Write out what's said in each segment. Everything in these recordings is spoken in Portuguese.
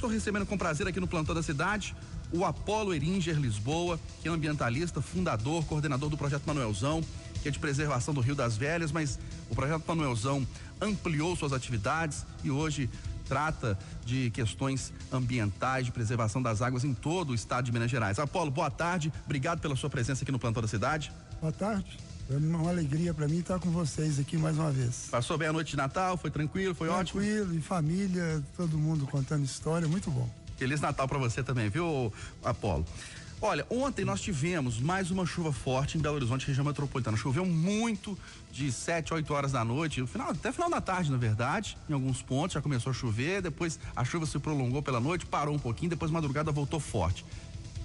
estou recebendo com prazer aqui no Plantão da Cidade o Apolo Eringer Lisboa, que é ambientalista, fundador, coordenador do Projeto Manuelzão, que é de preservação do Rio das Velhas, mas o Projeto Manuelzão ampliou suas atividades e hoje trata de questões ambientais, de preservação das águas em todo o estado de Minas Gerais. Apolo, boa tarde, obrigado pela sua presença aqui no Plantão da Cidade. Boa tarde, é uma alegria para mim estar com vocês aqui mais uma vez. Passou bem a noite de Natal, foi tranquilo, foi ótimo? Tranquilo, em família, todo mundo contando história, muito bom. Feliz Natal para você também, viu, Apolo? Olha, ontem nós tivemos mais uma chuva forte em Belo Horizonte, região metropolitana. Choveu muito de 7, 8 horas da noite, até final da tarde, na verdade, em alguns pontos já começou a chover, depois a chuva se prolongou pela noite, parou um pouquinho, depois madrugada voltou forte.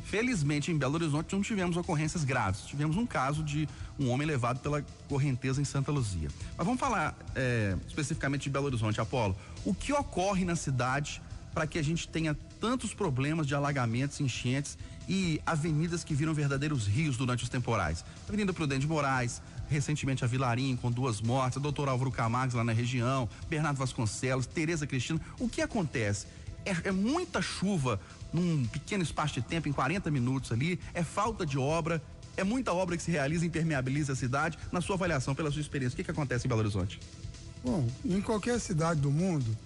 Felizmente, em Belo Horizonte não tivemos ocorrências graves. Tivemos um caso de um homem levado pela correnteza em Santa Luzia. Mas vamos falar especificamente de Belo Horizonte, Apolo. O que ocorre na cidade para que a gente tenha tantos problemas de alagamentos, enchentes e avenidas que viram verdadeiros rios durante os temporais? Avenida Prudente de Moraes, recentemente a Vilarinho com 2 mortes, a doutor Álvaro Camargo lá na região, Bernardo Vasconcelos, Tereza Cristina. O que acontece? É muita chuva num pequeno espaço de tempo, em 40 minutos ali, é falta de obra, é muita obra que se realiza e impermeabiliza a cidade. Na sua avaliação, pela sua experiência, o que acontece em Belo Horizonte? Bom, em qualquer cidade do mundo,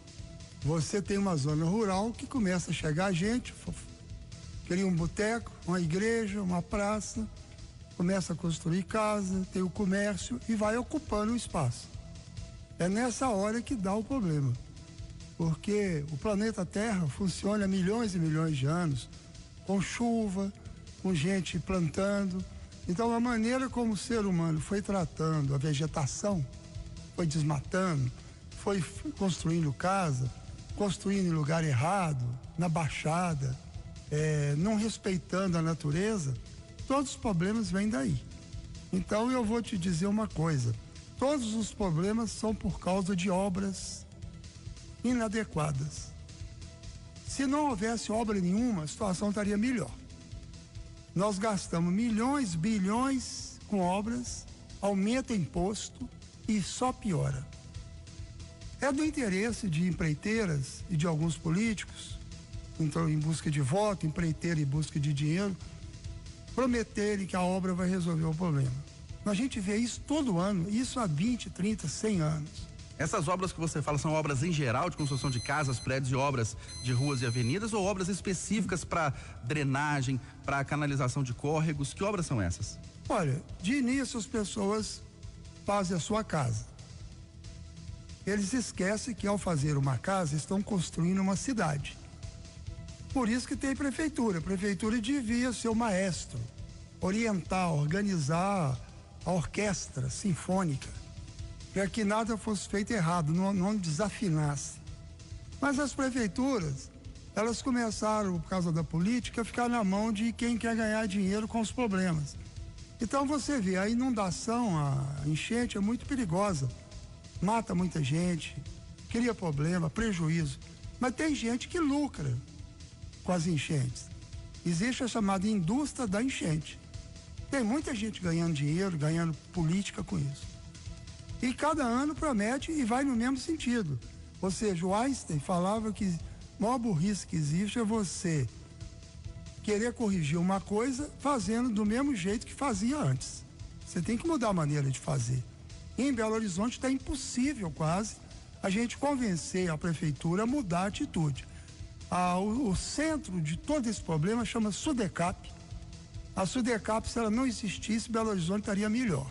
você tem uma zona rural que começa a chegar gente, cria um boteco, uma igreja, uma praça, começa a construir casa, tem o comércio e vai ocupando o espaço. É nessa hora que dá o problema. Porque o planeta Terra funciona há milhões e milhões de anos, com chuva, com gente plantando. Então, a maneira como o ser humano foi tratando a vegetação, foi desmatando, foi construindo casa, construindo em lugar errado, na baixada, não respeitando a natureza, todos os problemas vêm daí. Então, eu vou te dizer uma coisa: todos os problemas são por causa de obras inadequadas. Se não houvesse obra nenhuma, a situação estaria melhor. Nós gastamos milhões, bilhões com obras, aumenta imposto e só piora. É do interesse de empreiteiras e de alguns políticos, então em busca de voto, empreiteira em busca de dinheiro, prometerem que a obra vai resolver o problema. A gente vê isso todo ano, isso há 20, 30, 100 anos. Essas obras que você fala são obras em geral de construção de casas, prédios e obras de ruas e avenidas, ou obras específicas para drenagem, para canalização de córregos? Que obras são essas? Olha, de início as pessoas fazem a sua casa. Eles esquecem que ao fazer uma casa estão construindo uma cidade. Por isso que tem prefeitura. A prefeitura devia ser o maestro, orientar, organizar a orquestra sinfônica, para que nada fosse feito errado, não desafinasse. Mas as prefeituras, elas começaram, por causa da política, a ficar na mão de quem quer ganhar dinheiro com os problemas. Então você vê, a inundação, a enchente é muito perigosa, mata muita gente, cria problema, prejuízo. Mas tem gente que lucra com as enchentes. Existe a chamada indústria da enchente. Tem muita gente ganhando dinheiro, ganhando política com isso. E cada ano promete e vai no mesmo sentido. Ou seja, o Einstein falava que a maior burrice que existe é você querer corrigir uma coisa fazendo do mesmo jeito que fazia antes. Você tem que mudar a maneira de fazer. E em Belo Horizonte está impossível quase a gente convencer a prefeitura a mudar a atitude. O centro de todo esse problema chama Sudecap. A Sudecap, se ela não existisse, Belo Horizonte estaria melhor.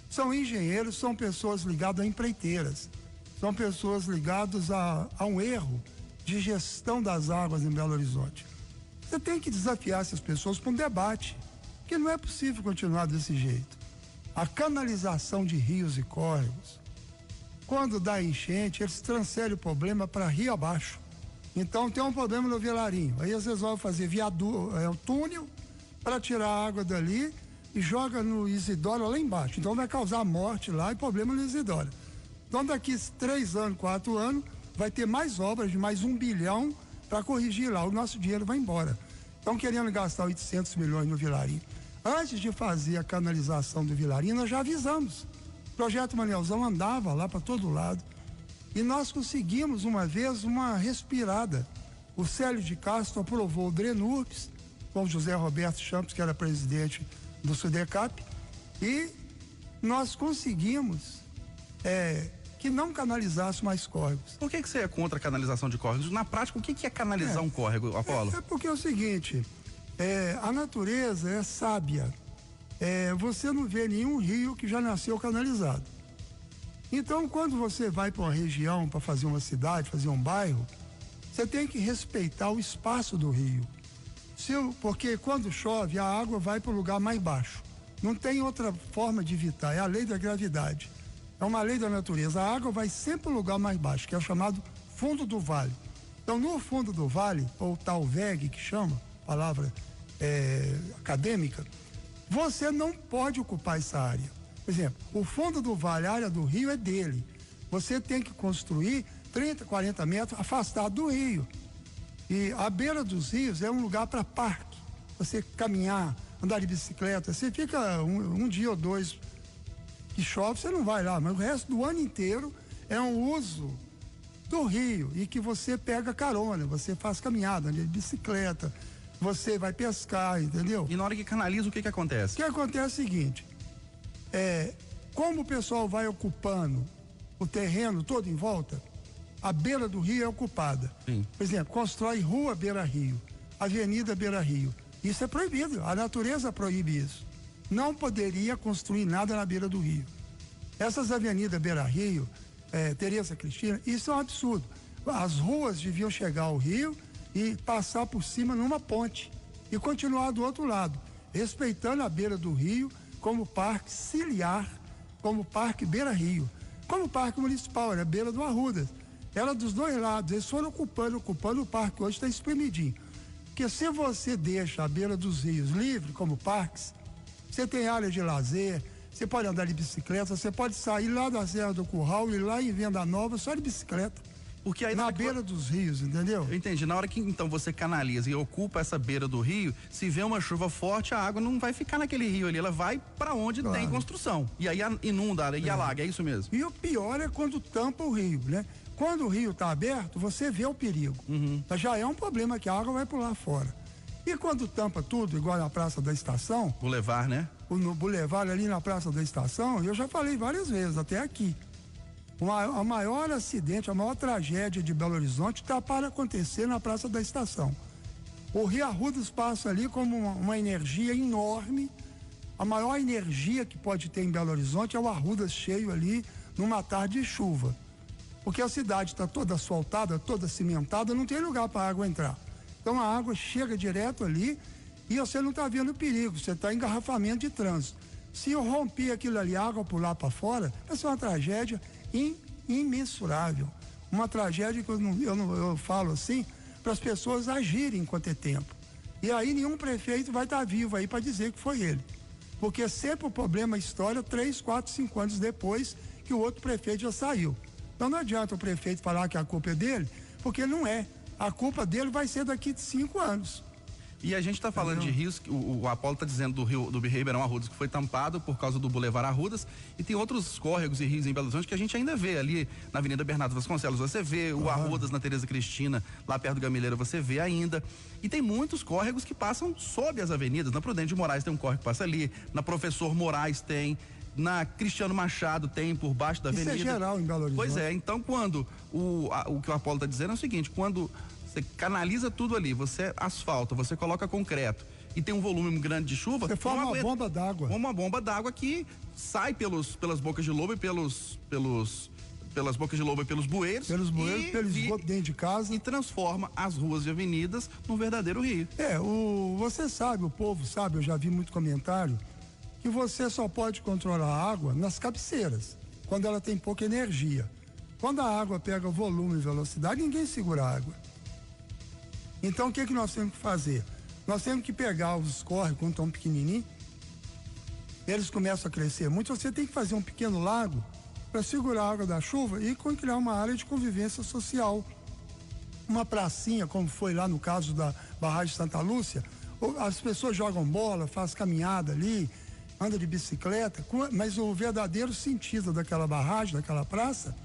São engenheiros, são pessoas ligadas a empreiteiras, são pessoas ligadas a um erro de gestão das águas em Belo Horizonte. Você tem que desafiar essas pessoas para um debate, que não é possível continuar desse jeito. A canalização de rios e córregos, quando dá enchente, eles transferem o problema para rio abaixo. Então tem um problema no Vilarinho, aí eles resolvem fazer um túnel para tirar a água dali e joga no Isidoro lá embaixo. Então vai causar morte lá e problema no Isidoro. Então daqui 3 anos, 4 anos, vai ter mais obras de mais 1 bilhão para corrigir lá. O nosso dinheiro vai embora. Estão querendo gastar 800 milhões no Vilarinho. Antes de fazer a canalização do Vilarinho, nós já avisamos. O projeto Manuelzão andava lá para todo lado. E nós conseguimos uma vez uma respirada. o Célio de Castro aprovou o Drenurgs, com o José Roberto Campos, que era presidente do SUDECAP, e nós conseguimos que não canalizasse mais córregos. Por que você é contra a canalização de córregos? Na prática, o que é canalizar um córrego, Apolo? É porque é o seguinte, a natureza é sábia. Você não vê nenhum rio que já nasceu canalizado. Então, quando você vai para uma região, para fazer uma cidade, fazer um bairro, você tem que respeitar o espaço do rio. Porque quando chove, a água vai para o lugar mais baixo. Não tem outra forma de evitar, é a lei da gravidade. É uma lei da natureza. A água vai sempre para o lugar mais baixo, que é o chamado fundo do vale. Então, no fundo do vale, ou tal VEG, que chama, palavra acadêmica, você não pode ocupar essa área. Por exemplo, o fundo do vale, a área do rio é dele. Você tem que construir 30, 40 metros afastado do rio. E a beira dos rios é um lugar para parque. Você caminhar, andar de bicicleta, você fica um dia ou dois que chove, você não vai lá, mas o resto do ano inteiro é um uso do rio e que você pega carona, você faz caminhada, anda de bicicleta, você vai pescar, entendeu? E na hora que canaliza, o que acontece? O que acontece é o seguinte, como o pessoal vai ocupando o terreno todo em volta, a beira do rio é ocupada. Sim. Por exemplo, constrói rua beira-rio, avenida beira-rio. Isso é proibido, a natureza proíbe isso. Não poderia construir nada na beira do rio. Essas avenidas beira-rio, Tereza Cristina, isso é um absurdo. As ruas deviam chegar ao rio e passar por cima numa ponte e continuar do outro lado, respeitando a beira do rio como parque ciliar, como parque beira-rio, como parque municipal, era a beira do Arrudas. Era dos dois lados, eles foram ocupando o parque, hoje está espremidinho. Porque se você deixa a beira dos rios livre como parques, você tem área de lazer, você pode andar de bicicleta, você pode sair lá da Serra do Curral e lá em Venda Nova só de bicicleta. Porque aí na beira dos rios, entendeu? Eu entendi. Na hora que então você canaliza e ocupa essa beira do rio, se vê uma chuva forte, a água não vai ficar naquele rio ali, ela vai para onde tem construção. E aí inunda e alaga, é isso mesmo? E o pior é quando tampa o rio, né? Quando o rio está aberto, você vê o perigo. Mas já é um problema que a água vai pular fora. E quando tampa tudo, igual na Praça da Estação... Boulevard, né? No Boulevard, ali na Praça da Estação, eu já falei várias vezes, até aqui. O maior acidente, a maior tragédia de Belo Horizonte está para acontecer na Praça da Estação. O Rio Arrudas passa ali como uma energia enorme. A maior energia que pode ter em Belo Horizonte é o Arrudas cheio ali numa tarde de chuva. Porque a cidade está toda asfaltada, toda cimentada, não tem lugar para a água entrar. Então a água chega direto ali e você não está vendo perigo, você está em engarrafamento de trânsito. Se eu romper aquilo ali, a água pular para fora, vai ser uma tragédia imensurável. Uma tragédia que eu falo assim, para as pessoas agirem enquanto é tempo. E aí nenhum prefeito vai estar vivo aí para dizer que foi ele. Porque sempre o problema estoura 3, 4, 5 anos depois que o outro prefeito já saiu. Então não adianta o prefeito falar que a culpa é dele, porque não é. A culpa dele vai ser daqui de 5 anos. E a gente está falando de rios, o Apolo está dizendo do Ribeirão Arrudas, que foi tampado por causa do Boulevard Arrudas, e tem outros córregos e rios em Belo Horizonte que a gente ainda vê ali na Avenida Bernardo Vasconcelos, você vê o Arrudas na Tereza Cristina, lá perto do Gameleira, você vê ainda. E tem muitos córregos que passam sob as avenidas. Na Prudente de Moraes tem um córrego que passa ali, na Professor Moraes tem, na Cristiano Machado tem por baixo da avenida. Isso é geral em Belo Horizonte. Pois é, então quando o que o Apolo está dizendo é o seguinte, quando você canaliza tudo ali, você asfalta, você coloca concreto e tem um volume grande de chuva, você forma uma bomba d'água. Uma bomba d'água que sai pelas bocas de lobo e pelas bocas de lobo e pelos bueiros. Pelos bueiros, pelos esgotos dentro de casa. E transforma as ruas e avenidas num verdadeiro rio. Você sabe, o povo sabe, eu já vi muito comentário, que você só pode controlar a água nas cabeceiras, quando ela tem pouca energia. Quando a água pega volume e velocidade, ninguém segura a água. Então o que nós temos que fazer? Nós temos que pegar os córregos quando estão pequenininhos, eles começam a crescer muito, você tem que fazer um pequeno lago para segurar a água da chuva e criar uma área de convivência social. Uma pracinha, como foi lá no caso da barragem de Santa Lúcia, as pessoas jogam bola, fazem caminhada ali, anda de bicicleta, mas o verdadeiro sentido daquela barragem, daquela praça,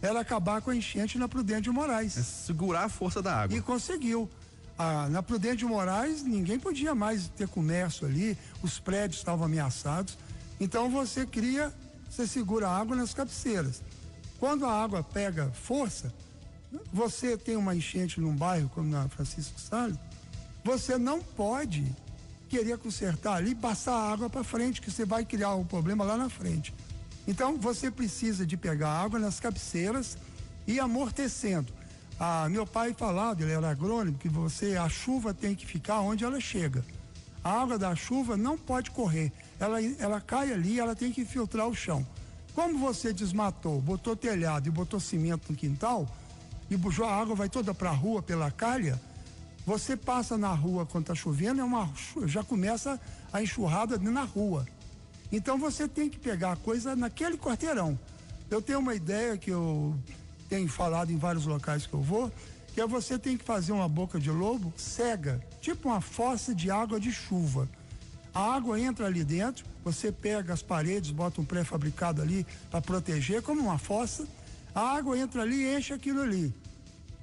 era acabar com a enchente na Prudente de Moraes. É segurar a força da água. E conseguiu. Na Prudente de Moraes, ninguém podia mais ter comércio ali, os prédios estavam ameaçados. Então você segura a água nas cabeceiras. Quando a água pega força, você tem uma enchente num bairro como na Francisco Salles, você não pode querer consertar ali e passar a água para frente, que você vai criar um problema lá na frente. Então você precisa de pegar água nas cabeceiras e ir amortecendo. Meu pai falava, ele era agrônomo, que a chuva tem que ficar onde ela chega. A água da chuva não pode correr, ela cai ali, ela tem que filtrar o chão. Como você desmatou, botou telhado e botou cimento no quintal, e a água vai toda para a rua pela calha, você passa na rua quando está chovendo, já começa a enxurrada na rua. Então você tem que pegar a coisa naquele quarteirão. Eu tenho uma ideia que eu tenho falado em vários locais que eu vou, que você tem que fazer uma boca de lobo cega, tipo uma fossa de água de chuva. A água entra ali dentro, você pega as paredes, bota um pré-fabricado ali para proteger, como uma fossa, a água entra ali e enche aquilo ali.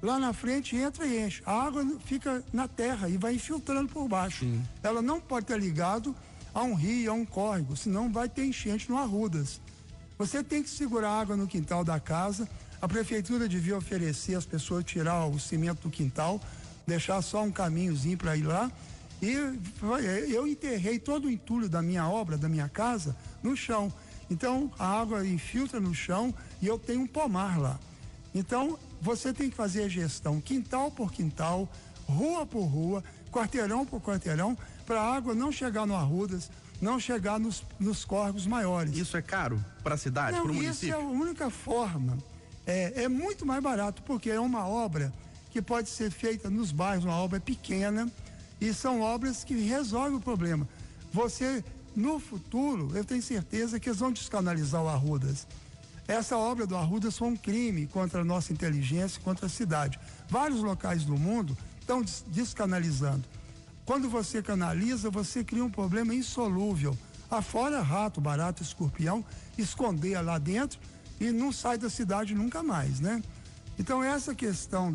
Lá na frente entra e enche. A água fica na terra e vai infiltrando por baixo. Sim. Ela não pode estar ligado a um rio, a um córrego, senão vai ter enchente no Arrudas. Você tem que segurar a água no quintal da casa. A prefeitura devia oferecer às pessoas tirar o cimento do quintal, deixar só um caminhozinho para ir lá. E eu enterrei todo o entulho da minha obra, da minha casa, no chão. Então a água infiltra no chão e eu tenho um pomar lá. Então você tem que fazer a gestão quintal por quintal, rua por rua, quarteirão por quarteirão, para a água não chegar no Arrudas, não chegar nos córregos maiores. Isso é caro para a cidade, para o município? Isso é a única forma. É muito mais barato, porque é uma obra que pode ser feita nos bairros, uma obra pequena, e são obras que resolvem o problema. Você, no futuro, eu tenho certeza que eles vão descanalizar o Arrudas. Essa obra do Arrudas foi um crime contra a nossa inteligência, contra a cidade. Vários locais do mundo estão descanalizando. Quando você canaliza, você cria um problema insolúvel. Afora rato, barata, escorpião, esconder lá dentro e não sai da cidade nunca mais, né? Então essa questão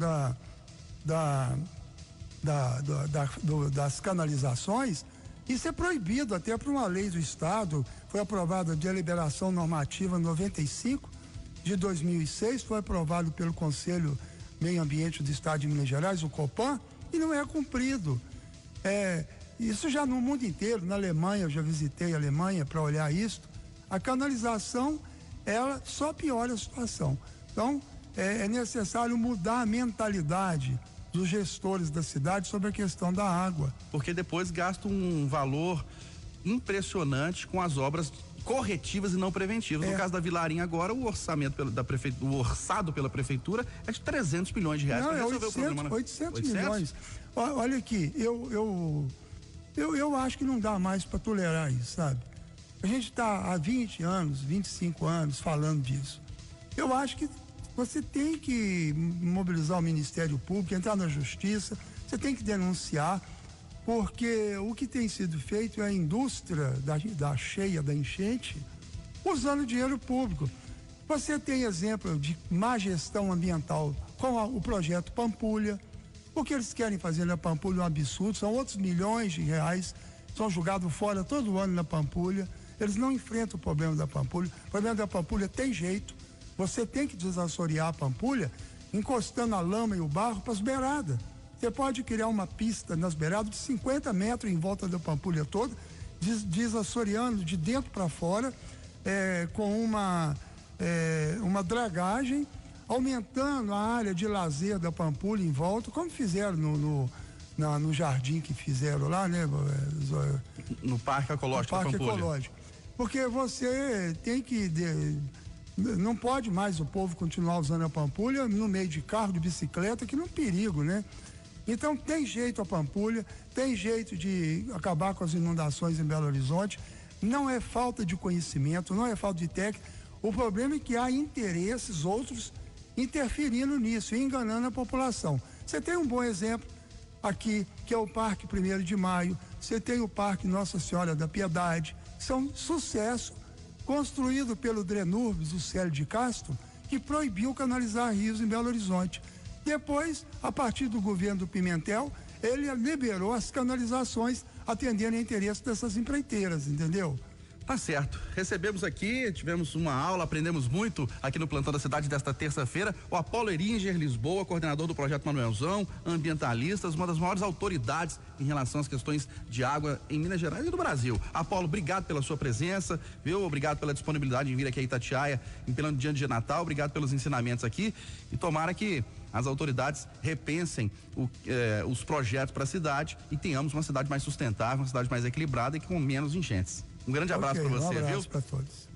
das canalizações, isso é proibido até por uma lei do Estado. Foi aprovada de deliberação normativa 95 de 2006, foi aprovado pelo Conselho Meio Ambiente do Estado de Minas Gerais, o Copan, e não é cumprido. Isso já no mundo inteiro, na Alemanha, eu já visitei a Alemanha para olhar isso. A canalização, ela só piora a situação. Então, é necessário mudar a mentalidade dos gestores da cidade sobre a questão da água. Porque depois gasta um valor impressionante com as obras corretivas e não preventivas. No caso da Vilarinha agora, o orçamento o orçado pela prefeitura é de 300 milhões de reais. Não, é 800 milhões. Olha aqui, eu acho que não dá mais para tolerar isso, sabe? A gente está há 20 anos, 25 anos falando disso. Eu acho que você tem que mobilizar o Ministério Público, entrar na Justiça, você tem que denunciar, porque o que tem sido feito é a indústria da cheia, da enchente, usando dinheiro público. Você tem exemplo de má gestão ambiental com o projeto Pampulha. O que eles querem fazer na Pampulha é um absurdo, são outros milhões de reais, são jogados fora todo ano na Pampulha. Eles não enfrentam o problema da Pampulha. O problema da Pampulha tem jeito. Você tem que desassorear a Pampulha encostando a lama e o barro para as beiradas. Você pode criar uma pista nas beiradas de 50 metros em volta da Pampulha toda, desassoreando de dentro para fora, com uma dragagem, aumentando a área de lazer da Pampulha em volta, como fizeram no jardim que fizeram lá, né? No Parque Ecológico da Pampulha. Parque Ecológico. Porque você tem que... Não pode mais o povo continuar usando a Pampulha no meio de carro, de bicicleta, que não é um perigo, né? Então tem jeito a Pampulha, tem jeito de acabar com as inundações em Belo Horizonte. Não é falta de conhecimento, não é falta de técnica. O problema é que há interesses outros interferindo nisso e enganando a população. Você tem um bom exemplo aqui, que é o Parque 1º de Maio, você tem o Parque Nossa Senhora da Piedade, são sucesso, construído pelo Drenurbis, o Célio de Castro, que proibiu canalizar rios em Belo Horizonte. Depois, a partir do governo do Pimentel, ele liberou as canalizações atendendo a interesse dessas empreiteiras, entendeu? Tá certo. Recebemos aqui, tivemos uma aula, aprendemos muito aqui no Plantão da Cidade desta terça-feira. O Apolo Eringer Lisboa, coordenador do projeto Manuelzão, ambientalistas, uma das maiores autoridades em relação às questões de água em Minas Gerais e do Brasil. Apolo, obrigado pela sua presença, viu? Obrigado pela disponibilidade em vir aqui a Itatiaia em pleno dia de Natal. Obrigado pelos ensinamentos aqui e tomara que as autoridades repensem os projetos para a cidade e tenhamos uma cidade mais sustentável, uma cidade mais equilibrada e com menos enchentes. Um grande abraço para você, um abraço viu? Para todos.